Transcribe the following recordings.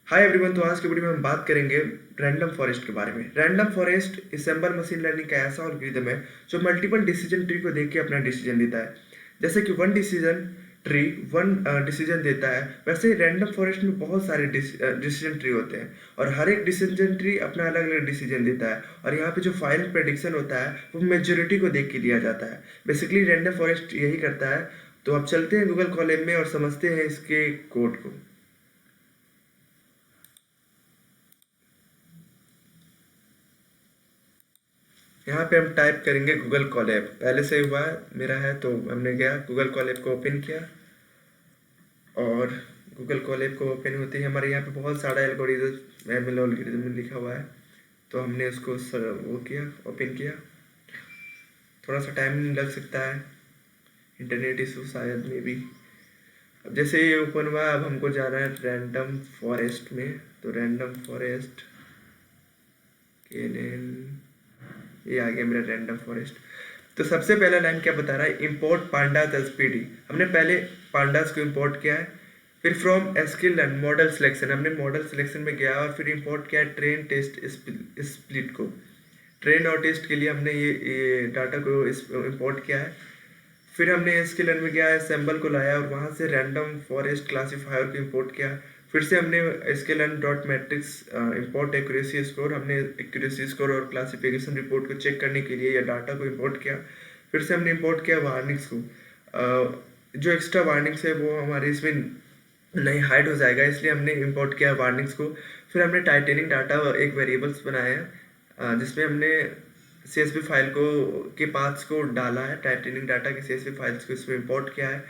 Hi everyone. तो आज की वीडियो में हम बात करेंगे रैंडम फॉरेस्ट के बारे में। Random forest assemble machine learning का ऐसा एल्गोरिथम है जो मल्टीपल डिसीजन ट्री को देख के अपना डिसीजन देता है। जैसे कि one decision tree one decision देता है, वैसे ही रैंडम फॉरेस्ट में बहुत सारे डिसीजन ट्री होते हैं और हर एक डिसीजन ट्री अपना अलग अलग डिसीजन देता है। और यहाँ पे जो फाइनल प्रेडिक्शन होता है वो मेजोरिटी को देख के लिया जाता है। बेसिकली रैंडम फॉरेस्ट यही करता है। तो अब चलते हैं गूगल कॉलम में और समझते हैं इसके कोड को। यहाँ पे हम टाइप करेंगे गूगल कॉलैब। पहले से हुआ है, मेरा है, तो हमने गया गूगल कॉलैब को ओपन किया और गूगल कॉलैब को ओपन होते ही हमारे यहाँ पे बहुत सारा एल्गोरिथम एमएल एल्गोरिथम लिखा हुआ है। तो हमने उसको वो किया, ओपन किया। थोड़ा सा टाइम लग सकता है, इंटरनेट इशू शायद में भी। अब जैसे ये ओपन हुआ, अब हमको जाना है रैंडम फॉरेस्ट में। तो रैंडम फॉरेस्ट ये आ गया मेरा रैंडम फॉरेस्ट। तो सबसे पहला लाइन क्या बता रहा है, इंपोर्ट पांडास एज पीडी। हमने पहले पांडास को इंपोर्ट किया है। फिर from SQL and model selection, हमने मॉडल सिलेक्शन में गया और फिर इंपोर्ट किया ट्रेन टेस्ट स्प्लिट को। ट्रेन और टेस्ट के लिए हमने ये डाटा को इंपोर्ट किया है। फिर हमने एसक्यूएल में गया, असेंबल को लाया और वहाँ से रैंडम फॉरेस्ट क्लासीफायर को इंपोर्ट किया। फिर से हमने SQL dot matrix import accuracy score, हमने एक्यूरेसी स्कोर और क्लासिफिकेशन रिपोर्ट को चेक करने के लिए या डाटा को इंपोर्ट किया। फिर से हमने इंपोर्ट किया वार्निंग्स को। जो एक्स्ट्रा वार्निंग्स है वो हमारे इसमें नहीं हाइड हो जाएगा, इसलिए हमने इंपोर्ट किया वार्निंग्स को। फिर हमने टाइटेनिंग डाटा एक वेरिएबल्स बनाया जिसमें हमने CSV फाइल को के पाथ्स को डाला है। टाइटेनिंग डाटा के CSV फाइल्स को इसमें इंपोर्ट किया है।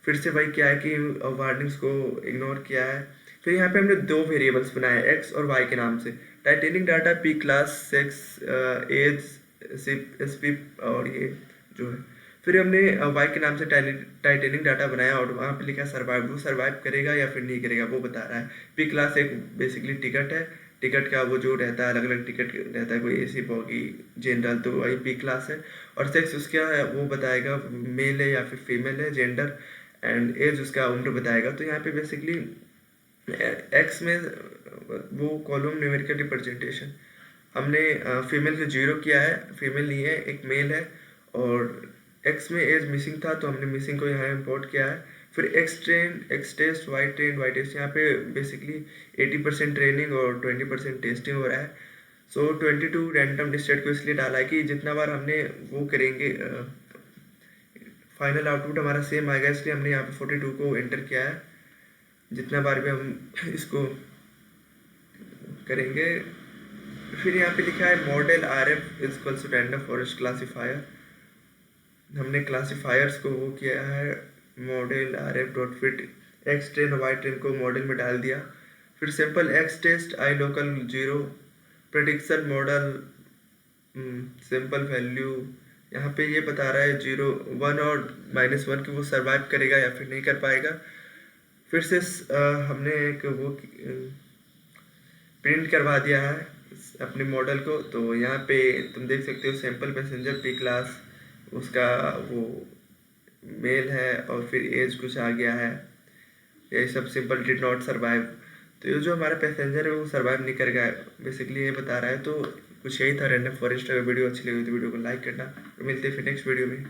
फिर से वही किया है कि वार्निंग्स को इग्नोर किया है। फिर यहाँ पे हमने दो वेरिएबल्स बनाए एक्स और वाई के नाम से। Titanic data P class, sex, age, SP और ये जो है। फिर हमने वाई के नाम से टाइटेनिंग डाटा बनाया और वहाँ पे लिखा सर्वाइव। वो सर्वाइव करेगा या फिर नहीं करेगा वो बता रहा है। पी क्लास एक बेसिकली टिकट है, टिकट का वो जो रहता है, अलग अलग टिकट रहता है, कोई एसी बॉगी जनरल, तो वही पी क्लास है। और सेक्स उसका है वो बताएगा मेल है या फिर फीमेल है, जेंडर। एंड एज उसका उम्र बताएगा। तो यहाँ पे बेसिकली एक्स में वो कॉलम न्यूमेरिकल रिप्रेजेंटेशन हमने फीमेल को 0 किया है, फीमेल नहीं है, एक मेल है। और एक्स में एज मिसिंग था तो हमने मिसिंग को यहाँ इंपोर्ट किया है। फिर एक्स टेस्ट, वाई टेस्ट, यहाँ पे बेसिकली 80% ट्रेनिंग और 20% टेस्टिंग हो रहा है। सो 22 रैंडम डिस्टेट को इसलिए डाला है कि जितना बार हमने वो करेंगे फाइनल आउटपुट हमारा सेम आएगा, इसलिए हमने यहाँ पे 42 को एंटर किया है। जितना बार भी हम इसको करेंगे। फिर यहाँ पे लिखा है model RF is equals to random forest classifier. हमने क्लासीफायर्स को वो किया है, model RF dot fit X train Y train को मॉडल में डाल दिया। फिर simple X test I local 0 prediction model simple value. यहाँ पे ये बता रहा है 0, 1 और -1 कि वो सर्वाइव करेगा या फिर नहीं कर पाएगा। फिर से हमने एक वो प्रिंट करवा दिया है अपने मॉडल को। तो यहाँ पे तुम देख सकते हो सैंपल पैसेंजर पी क्लास, उसका वो मेल है और फिर एज कुछ आ गया है। ये सब सिंपल डिड नॉट सर्वाइव। तो ये जो हमारा पैसेंजर है वो सर्वाइव नहीं करेगा, बेसिकली ये बता रहा है। तो कुछ यही था रैंडम फॉरेस्ट। अगर वीडियो अच्छी लगी तो वीडियो को लाइक करना और मिलते हैं फिर नेक्स्ट वीडियो में।